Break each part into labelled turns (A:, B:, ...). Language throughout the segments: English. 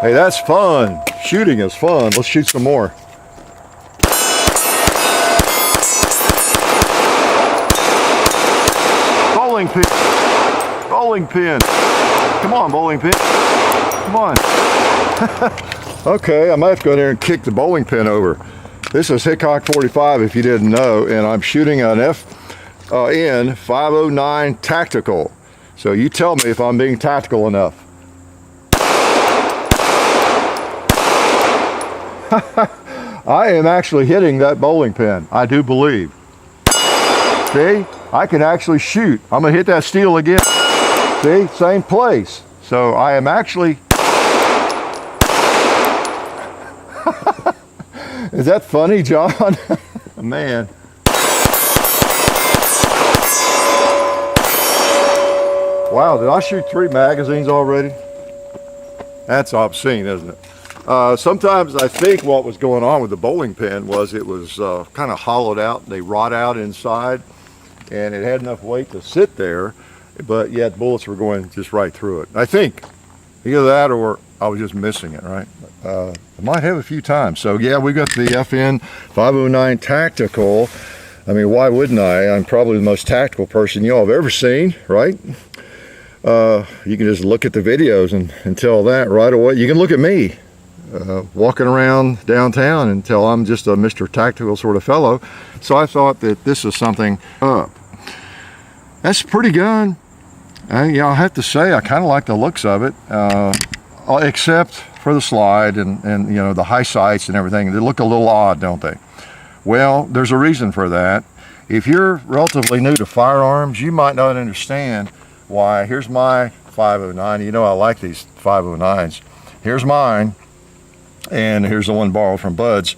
A: Hey, that's fun. Shooting is fun. Let's shoot some more. Bowling pin. Bowling pin. Come on, bowling pin. Come on. Okay, I might have to go there and kick the bowling pin over. This is Hickok 45, if you didn't know, and I'm shooting an FN 509 tactical. So you tell me if I'm being tactical enough. I am actually hitting that bowling pin, I do believe. See, I can actually shoot. I'm gonna hit that steel again. See, same place. So I am actually. Is that funny, John? Man. Wow, did I shoot 3 magazines already? That's obscene, isn't it? Sometimes I think what was going on with the bowling pin was it was kind of hollowed out. They rot out inside, and it had enough weight to sit there, but yet bullets were going just right through it. I think either that or I was just missing it, right? I might have a few times. So yeah, we got the FN 509 tactical. I mean, why wouldn't I? I'm probably the most tactical person y'all have ever seen, right? You can just look at the videos and tell that right away. You can look at me walking around downtown and tell I'm just a Mr. Tactical sort of fellow. So I thought that this is something up. That's a pretty gun. Yeah, I'll have to say I kind of like the looks of it, except for the slide and you know, the high sights and everything. They look a little odd, don't they? Well, there's a reason for that. If you're relatively new to firearms, you might not understand why. Here's my 509. You know I like these 509s. Here's mine, and here's the one borrowed from Bud's.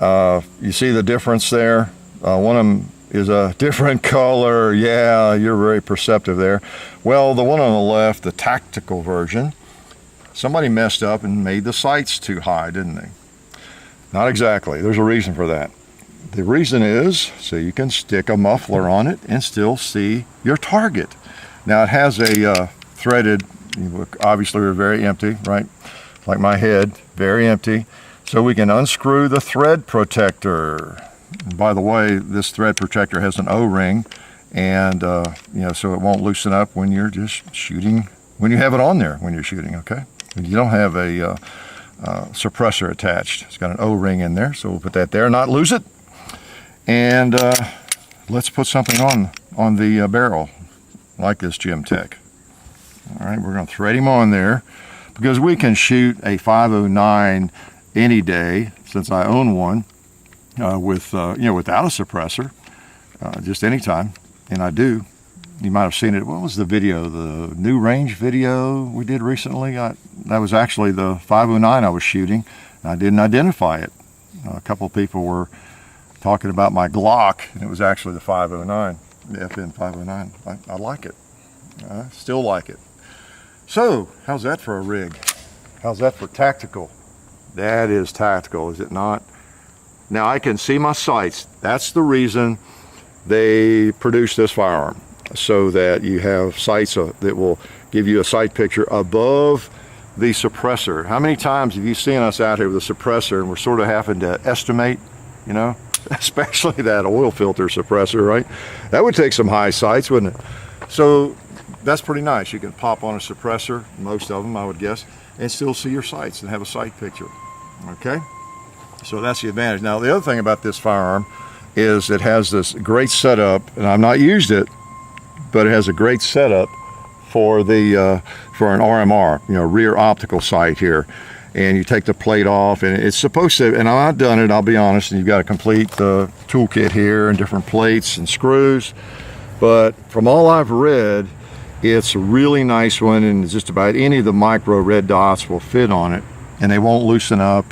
A: You see the difference there? One of them is a different color. Yeah, you're very perceptive there. Well, the one on the left, the tactical version, somebody messed up and made the sights too high, didn't they? Not exactly. There's a reason for that. The reason is so you can stick a muffler on it and still see your target. Now it has a threaded, obviously we're very empty, right? Like my head, very empty. So we can unscrew the thread protector. And by the way, this thread protector has an O-ring, and you know, so it won't loosen up when you're just shooting, when you have it on there when you're shooting, okay? And you don't have a suppressor attached. It's got an O-ring in there, so we'll put that there, not lose it. And let's put something on the barrel, like this Gym Tech. All right, we're gonna thread him on there, because we can shoot a 509 any day, since I own one, with you know, without a suppressor, just anytime, and I do. You might have seen it. What was the video? The new range video we did recently. That was actually the 509 I was shooting. I didn't identify it. A couple of people were talking about my Glock, and it was actually the 509, the FN 509. I like it. I still like it. So, how's that for a rig? How's that for tactical? That is tactical, is it not? Now I can see my sights. That's the reason they produce this firearm, so that you have sights that will give you a sight picture above the suppressor. How many times have you seen us out here with a suppressor and we're sort of having to estimate, you know, especially that oil filter suppressor, right? That would take some high sights, wouldn't it? So that's pretty nice. You can pop on a suppressor, most of them I would guess, and still see your sights and have a sight picture, okay? So that's the advantage. Now the other thing about this firearm is it has this great setup, and I've not used it, but it has a great setup for the for an RMR, you know, rear optical sight here. And you take the plate off, and it's supposed to, and I've done it, I'll be honest, and you've got a complete toolkit here and different plates and screws. But from all I've read, it's a really nice one, and just about any of the micro red dots will fit on it, and they won't loosen up.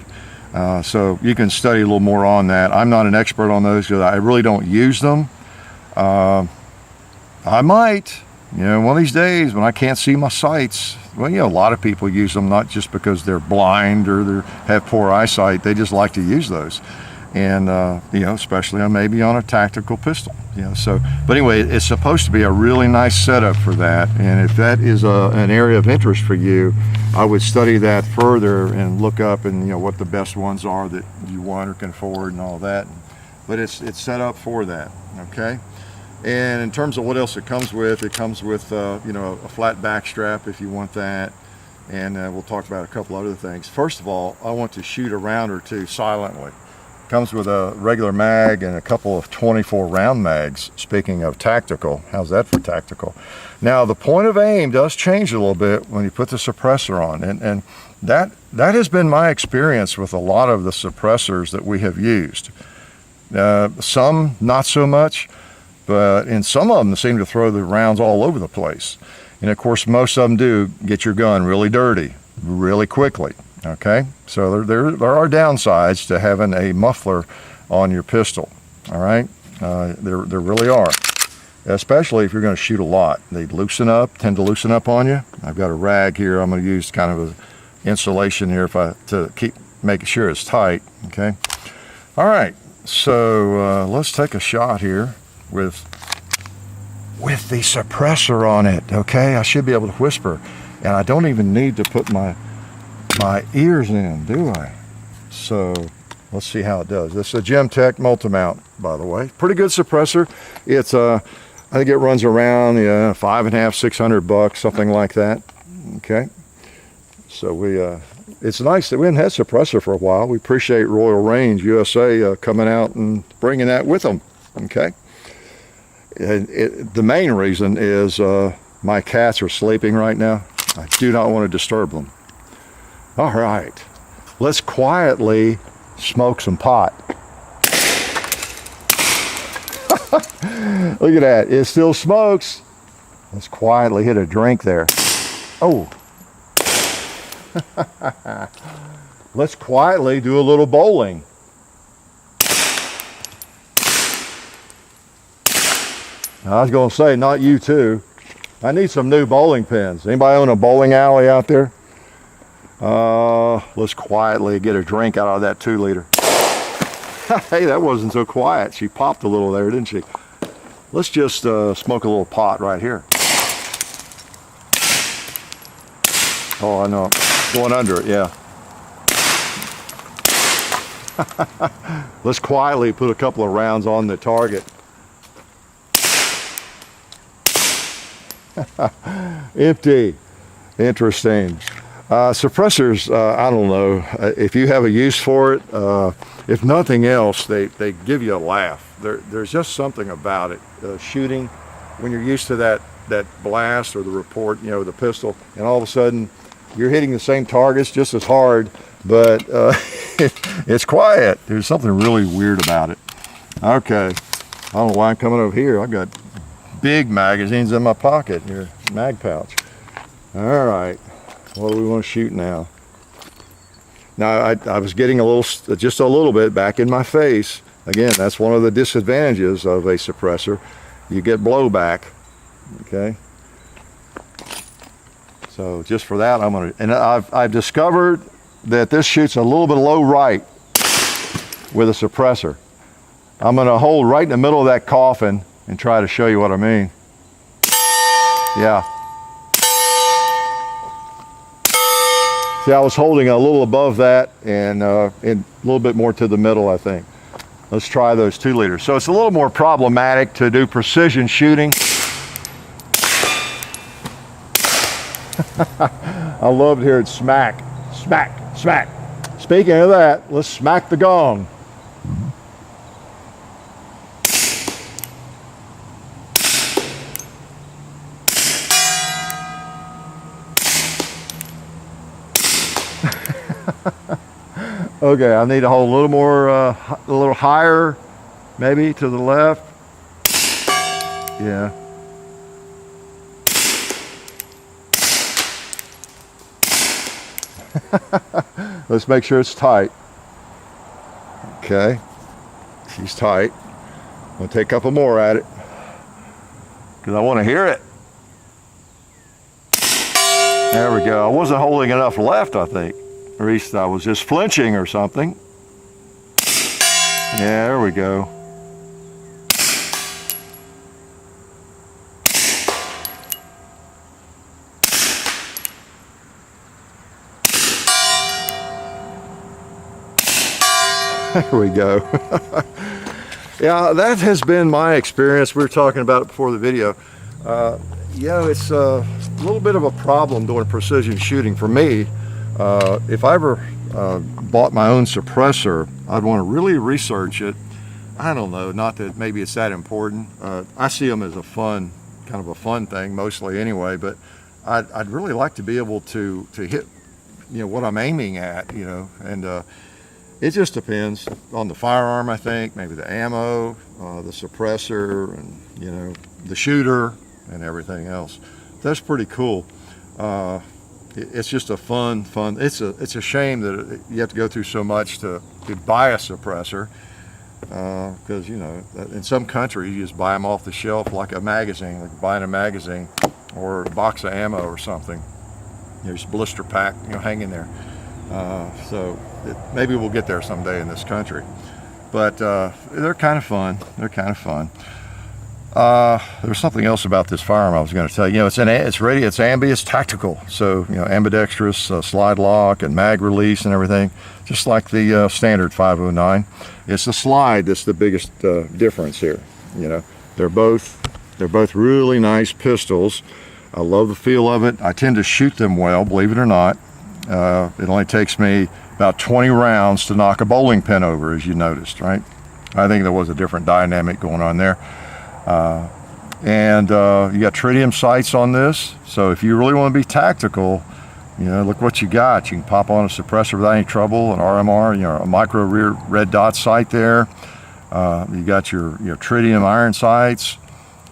A: So you can study a little more on that. I'm not an expert on those because I really don't use them. I might, you know, one of these days when I can't see my sights. Well, you know, a lot of people use them not just because they're blind or they have poor eyesight. They just like to use those. and you know, especially on maybe on a tactical pistol, you know. So, but anyway, it's supposed to be a really nice setup for that, and if that is an area of interest for you, I would study that further and look up and, you know, what the best ones are that you want or can afford and all that. But it's set up for that, okay? And in terms of what else it comes with you know, a flat back strap if you want that, and we'll talk about a couple other things. First of all, I want to shoot a round or two silently. Comes with a regular mag and a couple of 24 round mags. Speaking of tactical, how's that for tactical? Now the point of aim does change a little bit when you put the suppressor on, and that has been my experience with a lot of the suppressors that we have used. Some not so much, but in some of them they seem to throw the rounds all over the place. And of course most of them do get your gun really dirty really quickly. Okay, so there are downsides to having a muffler on your pistol. All right, there really are, especially if you're going to shoot a lot. They tend to loosen up on you. I've got a rag here. I'm going to use kind of a insulation here to keep making sure it's tight. Okay, all right. So let's take a shot here with the suppressor on it. Okay, I should be able to whisper, and I don't even need to put my ears in, do I? So let's see how it does. This is a Gemtech multi-mount, by the way. Pretty good suppressor. It's I think it runs around $550, $600, something like that. Okay. So it's nice that we haven't had suppressor for a while. We appreciate Royal Range USA coming out and bringing that with them. Okay. And the main reason is my cats are sleeping right now. I do not want to disturb them. All right, let's quietly smoke some pot. Look at that, it still smokes. Let's quietly hit a drink there. Oh. Let's quietly do a little bowling. I was going to say, not you too. I need some new bowling pins. Anybody own a bowling alley out there? Let's quietly get a drink out of that 2-liter. Hey, that wasn't so quiet. She popped a little there, didn't she? Let's just smoke a little pot right here. Oh, I know. Going under it, yeah. Let's quietly put a couple of rounds on the target. Empty. Interesting. Suppressors, I don't know if you have a use for it. If nothing else, they give you a laugh. There's just something about it. Shooting, when you're used to that blast or the report, you know, the pistol, and all of a sudden you're hitting the same targets just as hard, but it's quiet. There's something really weird about it. Okay, I don't know why I'm coming over here. I've got big magazines in my pocket here, mag pouch. All right. What do we want to shoot now? Now, I was getting just a little bit back in my face. Again, that's one of the disadvantages of a suppressor. You get blowback, okay? So just for that, and I've discovered that this shoots a little bit low right with a suppressor. I'm gonna hold right in the middle of that coffin and try to show you what I mean. Yeah. See, I was holding a little above that and a little bit more to the middle, I think. Let's try those 2-liters. So it's a little more problematic to do precision shooting. I love to hear it smack, smack, smack. Speaking of that, let's smack the gong. Okay, I need to hold a little more, a little higher, maybe to the left. Yeah. Let's make sure it's tight. Okay, she's tight. I'm gonna take a couple more at it because I want to hear it. There we go. I wasn't holding enough left, I think. Or at least I was just flinching or something. Yeah, there we go. There we go. Yeah, that has been my experience. We were talking about it before the video. It's a little bit of a problem doing precision shooting for me. If I ever bought my own suppressor, I'd want to really research it. I don't know, not that maybe it's that important. I see them as a fun, kind of a fun thing mostly anyway, but I'd really like to be able to hit, what I'm aiming at, and it just depends on the firearm, I think, maybe the ammo, the suppressor, and, the shooter and everything else. That's pretty cool. It's just a fun, it's a shame that you have to go through so much to buy a suppressor, because, in some countries you just buy them off the shelf like a magazine, like buying a magazine or a box of ammo or something. There's blister pack, hanging there. So maybe we'll get there someday in this country, but they're kind of fun. There's something else about this firearm I was going to tell you. It's Ambius tactical, so ambidextrous slide lock and mag release and everything, just like the standard 509. It's the slide that's the biggest difference here. They're both really nice pistols. I love the feel of it. I tend to shoot them well, believe it or not. It only takes me about 20 rounds to knock a bowling pin over, as you noticed, right? I think there was a different dynamic going on there. You got tritium sights on this, so if you really want to be tactical, look what you got. You can pop on a suppressor without any trouble, an RMR, a micro rear red dot sight there. You got your tritium iron sights,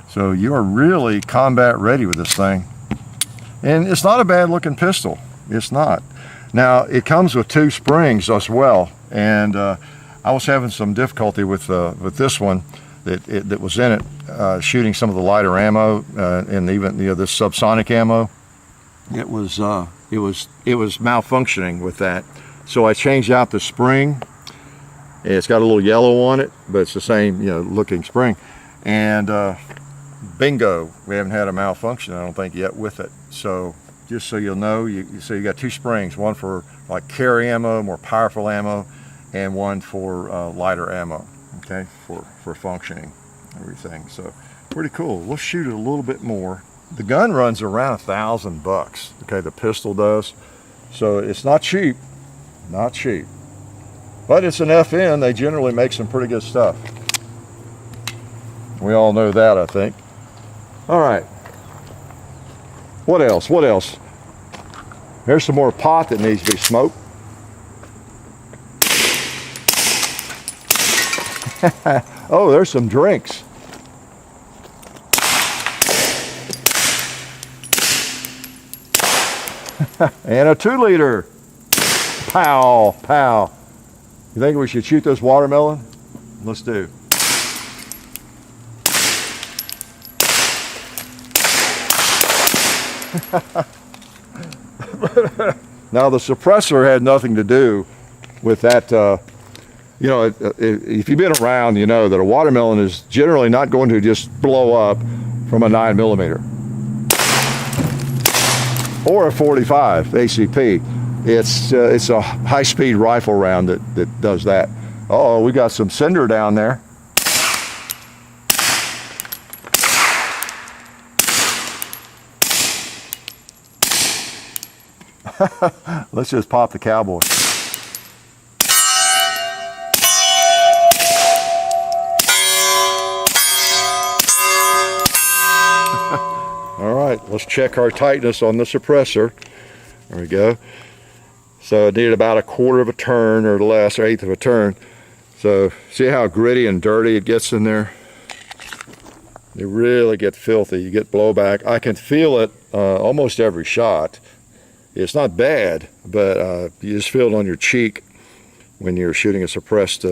A: so you are really combat ready with this thing. And it's not a bad looking pistol. It's not. Now, it comes with 2 springs as well, and I was having some difficulty with this one that was in it, shooting some of the lighter ammo and even this subsonic ammo. It was malfunctioning with that, so I changed out the spring. It's got a little yellow on it, but it's the same looking spring, and bingo, we haven't had a malfunction, I don't think, yet with it. So just so you'll know, you got 2 springs, one for like carry ammo, more powerful ammo, and one for lighter ammo, okay, for functioning, everything. So pretty cool. We'll shoot it a little bit more. The gun runs around $1,000, okay, the pistol does. So it's not cheap, but it's an FN. They generally make some pretty good stuff. We all know that, I think. All right. What else? There's some more pot that needs to be smoked. Oh, there's some drinks. And a 2-liter. Pow, pow. You think we should shoot this watermelon? Let's do. Now, the suppressor had nothing to do with that. If you've been around, you know that a watermelon is generally not going to just blow up from a 9mm or a 45 ACP. It's a high-speed rifle round that does that. Uh-oh, we got some cinder down there. Let's just pop the cowboy. All right, let's check our tightness on the suppressor. There we go. So it needed about 1/4 of a turn or less, or 1/8 of a turn. So see how gritty and dirty it gets in there? They really get filthy. You get blowback. I can feel it almost every shot. It's not bad, but you just feel it on your cheek when you're shooting a suppressed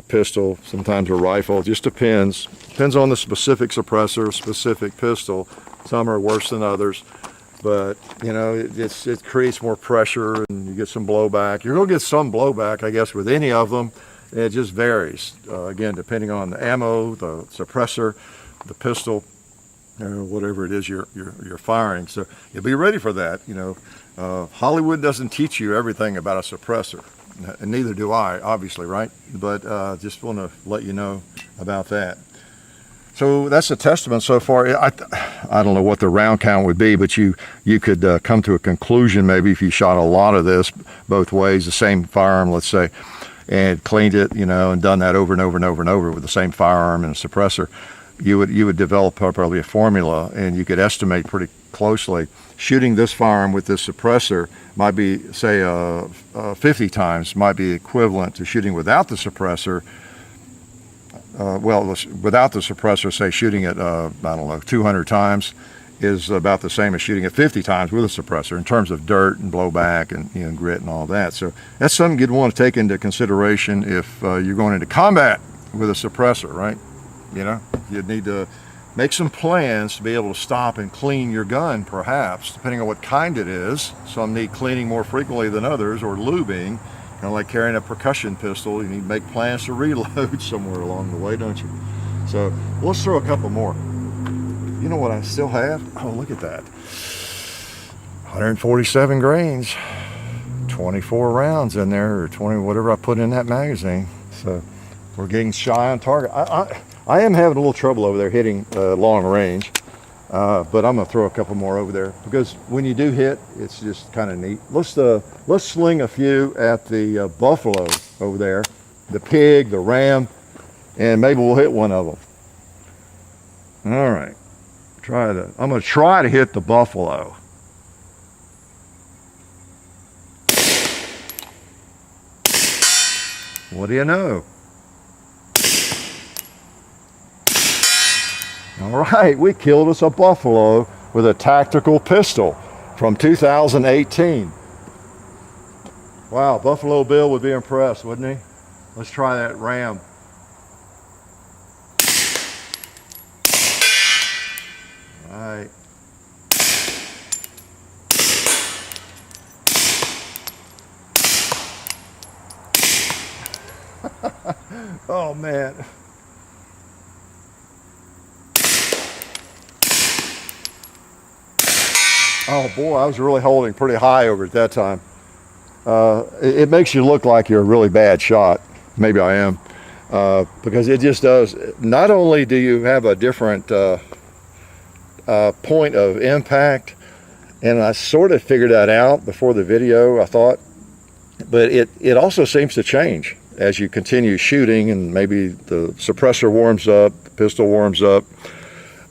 A: pistol, sometimes a rifle. It just depends. Depends on the specific suppressor, specific pistol. Some are worse than others, but it creates more pressure and you get some blowback. You're going to get some blowback, I guess, with any of them. It just varies, again, depending on the ammo, the suppressor, the pistol, or whatever it is you're firing. So you'll be ready for that. Hollywood doesn't teach you everything about a suppressor, and neither do I, obviously, right? But just want to let you know about that. So that's a testament so far. I don't know what the round count would be, but you could come to a conclusion maybe if you shot a lot of this both ways, the same firearm, let's say, and cleaned it, and done that over and over and over and over with the same firearm and a suppressor. You would develop probably a formula, and you could estimate pretty closely. Shooting this firearm with this suppressor might be, say, 50 times might be equivalent to shooting without the suppressor. Without the suppressor, say shooting it, 200 times is about the same as shooting it 50 times with a suppressor in terms of dirt and blowback and grit and all that. So that's something you'd want to take into consideration if you're going into combat with a suppressor, right? You'd need to make some plans to be able to stop and clean your gun, perhaps, depending on what kind it is. Some need cleaning more frequently than others, or lubing. Kind of like carrying a percussion pistol, you need to make plans to reload somewhere along the way, don't you? So let's throw a couple more. You know what I still have? Oh, look at that. 147 grains, 24 rounds in there, or 20, whatever I put in that magazine. So we're getting shy on target. I am having a little trouble over there hitting long range, but I'm gonna throw a couple more over there because when you do hit, it's just kind of neat. Let's sling a few at the buffalo over there, the pig, the ram, and maybe we'll hit one of them. All right, I'm gonna try to hit the buffalo. What do you know? All right, we killed us a buffalo with a tactical pistol from 2018. Wow, Buffalo Bill would be impressed, wouldn't he? Let's try that ram. All right. Oh, man. Oh boy, I was really holding pretty high over at that time. It makes you look like you're a really bad shot. Maybe I am, because it just does. Not only do you have a different point of impact, and I sort of figured that out before the video, I thought, but it also seems to change as you continue shooting, and maybe the suppressor warms up, the pistol warms up,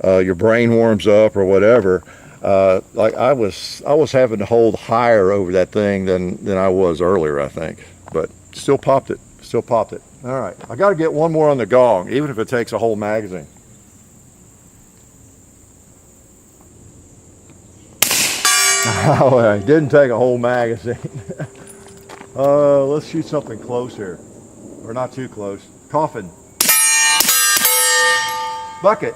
A: your brain warms up, or whatever. Like I was having to hold higher over that thing than I was earlier, I think, but still popped it. All right, I got to get one more on the gong, even if it takes a whole magazine. Oh, it didn't take a whole magazine. Let's shoot something close here, or not too close. Coffin. Bucket.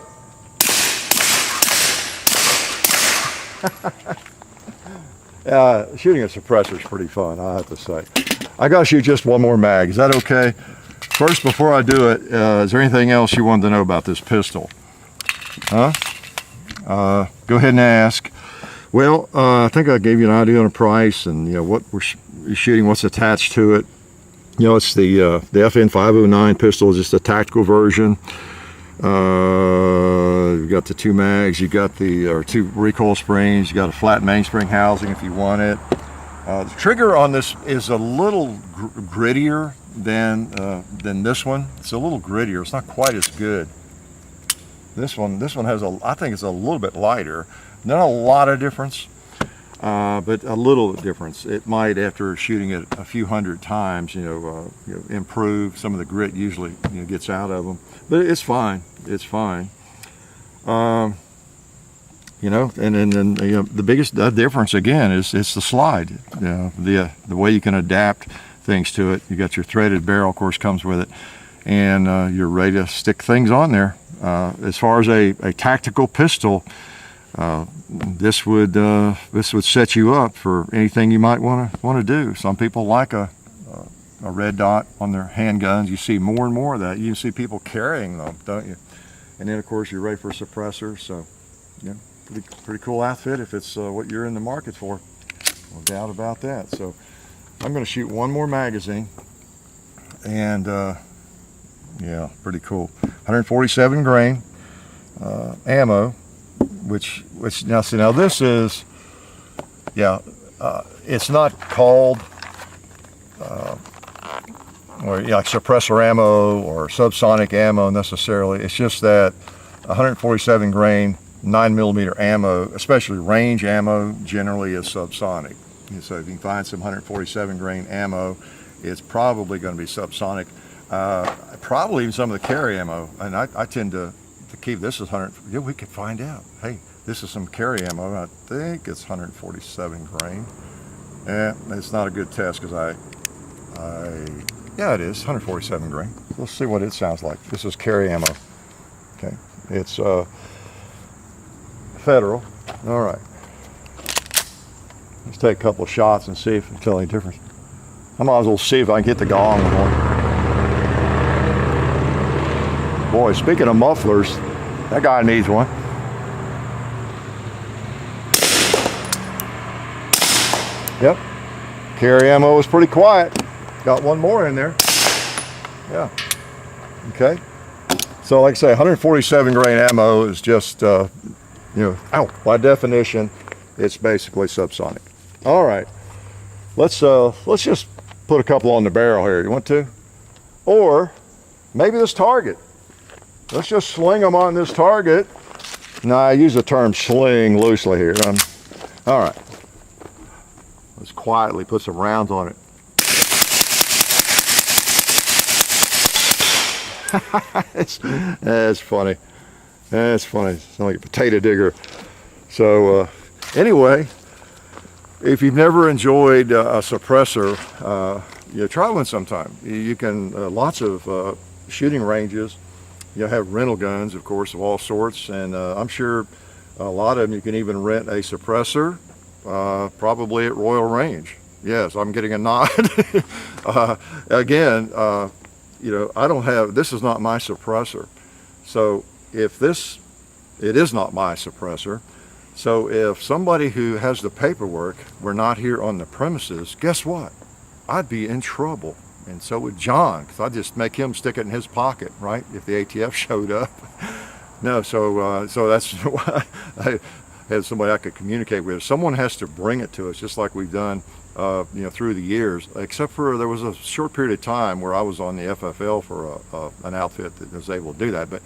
A: Shooting a suppressor is pretty fun, I have to say. I gotta shoot just one more mag. Is that okay? First, before I do it, is there anything else you wanted to know about this pistol? Huh? Go ahead and ask. Well, I think I gave you an idea on the price and what we're shooting, what's attached to it. It's the FN 509 pistol, is just a tactical version. You've got the two mags, you got the two recoil springs, you got a flat mainspring housing if you want it. The trigger on this is a little grittier than this one. It's a little grittier. It's not quite as good. This one has I think it's a little bit lighter. Not a lot of difference, but a little difference. It might, after shooting it a few hundred times, improve. Some of the grit usually gets out of them, but it's fine. It's fine. And then the biggest difference again is it's the slide. The way you can adapt things to it. You got your threaded barrel, of course, comes with it, and you're ready to stick things on there. As far as a tactical pistol, this would set you up for anything you might want to do. Some people like a a red dot on their handguns. You see more and more of that. You see people carrying them, don't you? And then of course you're ready for a suppressor. So yeah, pretty cool outfit if it's what you're in the market for. No doubt about that. So I'm going to shoot one more magazine, and yeah, pretty cool. 147 grain ammo, which now this is, yeah, it's not called or like suppressor ammo or subsonic ammo necessarily. It's just that 147 grain 9mm ammo, especially range ammo, generally is subsonic. And so if you can find some 147 grain ammo, it's probably going to be subsonic. Probably even some of the carry ammo, and I tend to keep this as 100. Yeah, we could find out. Hey, this is some carry ammo. I think it's 147 grain. Yeah, it's not a good test because yeah, it is 147 grain. Let's see what it sounds like. This is carry ammo. Okay, it's Federal. All right. Let's take a couple of shots and see if it can tell any difference. I might as well see if I can get the gong going. Boy, speaking of mufflers, that guy needs one. Yep. Carry ammo is pretty quiet. Got one more in there. Yeah. Okay. So like I say, 147 grain ammo is just, by definition, it's basically subsonic. All right. Let's just put a couple on the barrel here. You want to? Or maybe this target. Let's just sling them on this target. Now I use the term sling loosely here. All right. Let's quietly put some rounds on it. That's funny. That's funny. It's like a potato digger. So anyway, if you've never enjoyed a suppressor, try one sometime. You can lots of shooting ranges. You have rental guns, of course, of all sorts, and I'm sure a lot of them you can even rent a suppressor, probably at Royal Range. Yes, I'm getting a nod. Again, I don't have, this is not my suppressor. So if it is not my suppressor, so if somebody who has the paperwork were not here on the premises, guess what? I'd be in trouble. And so would John, because I'd just make him stick it in his pocket, right? If the ATF showed up. No, so that's why I had somebody I could communicate with. Someone has to bring it to us, just like we've done, through the years. Except for there was a short period of time where I was on the FFL for an outfit that was able to do that. But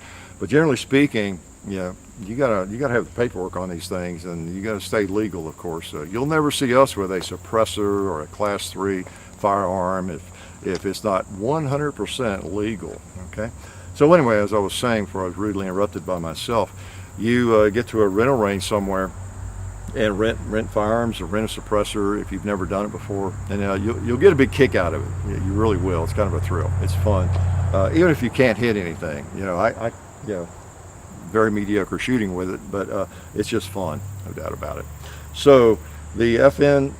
A: generally speaking, you gotta have the paperwork on these things, and you gotta stay legal, of course. You'll never see us with a suppressor or a Class 3 firearm if it's not 100% legal. Okay. So anyway, as I was saying before I was rudely interrupted by myself, you get to a rental range somewhere and rent firearms or rent a suppressor if you've never done it before, and you'll get a big kick out of it. You really will. It's kind of a thrill. It's fun, even if you can't hit anything. I very mediocre shooting with it, but it's just fun, no doubt about it. So the FN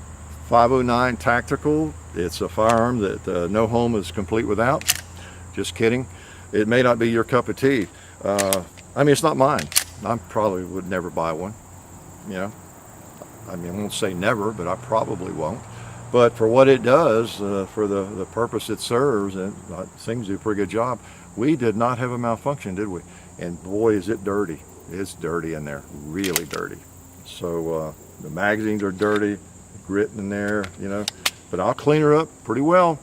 A: 509 Tactical, it's a firearm that no home is complete without. Just kidding. It may not be your cup of tea. It's not mine. I probably would never buy one. I won't say never, but I probably won't. But for what it does, for the purpose it serves, and it seems to do a pretty good job. We did not have a malfunction, did we? And boy, is it dirty. It's dirty in there, really dirty. So the magazines are dirty, grit in there, but I'll clean her up pretty well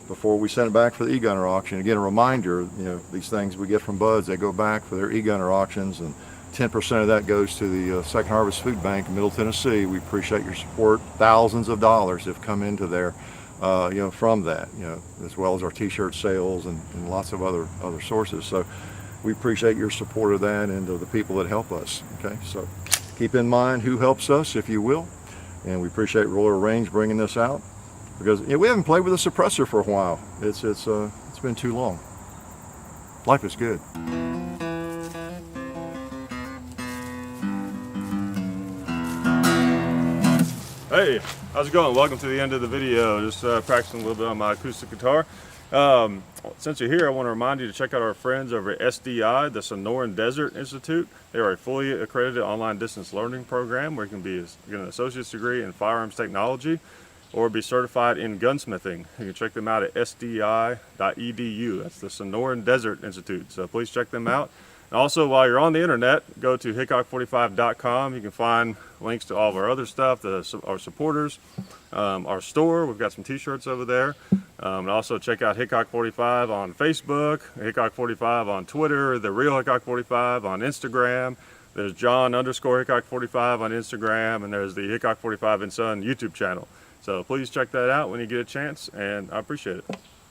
A: before we send it back for the e-gunner auction. Again, a reminder, these things we get from buds, they go back for their e-gunner auctions, and 10% of that goes to the Second Harvest Food Bank in Middle Tennessee. We appreciate your support. Thousands of dollars have come into there, from that, as well as our t-shirt sales and lots of other sources. So we appreciate your support of that and of the people that help us. Okay, so keep in mind who helps us, if you will, and we appreciate Royal Range bringing this out, because we haven't played with a suppressor for a while. It's been too long. Life is good. Hey,
B: Hey, how's it going? Welcome to the end of the video. Just practicing a little bit on my acoustic guitar. Since you're here, I want to remind you to check out our friends over at SDI, the Sonoran Desert Institute. They are a fully accredited online distance learning program where you can get an associate's degree in firearms technology or be certified in gunsmithing. You can check them out at sdi.edu. That's the Sonoran Desert Institute. So please check them out. And also, while you're on the internet, go to hickok45.com. You can find links to all of our other stuff, our supporters, our store. We've got some t-shirts over there. And also check out Hickok45 on Facebook, Hickok45 on Twitter, The Real Hickok45 on Instagram. There's John_Hickok45 on Instagram, and there's the Hickok45 and Son YouTube channel. So please check that out when you get a chance, and I appreciate it.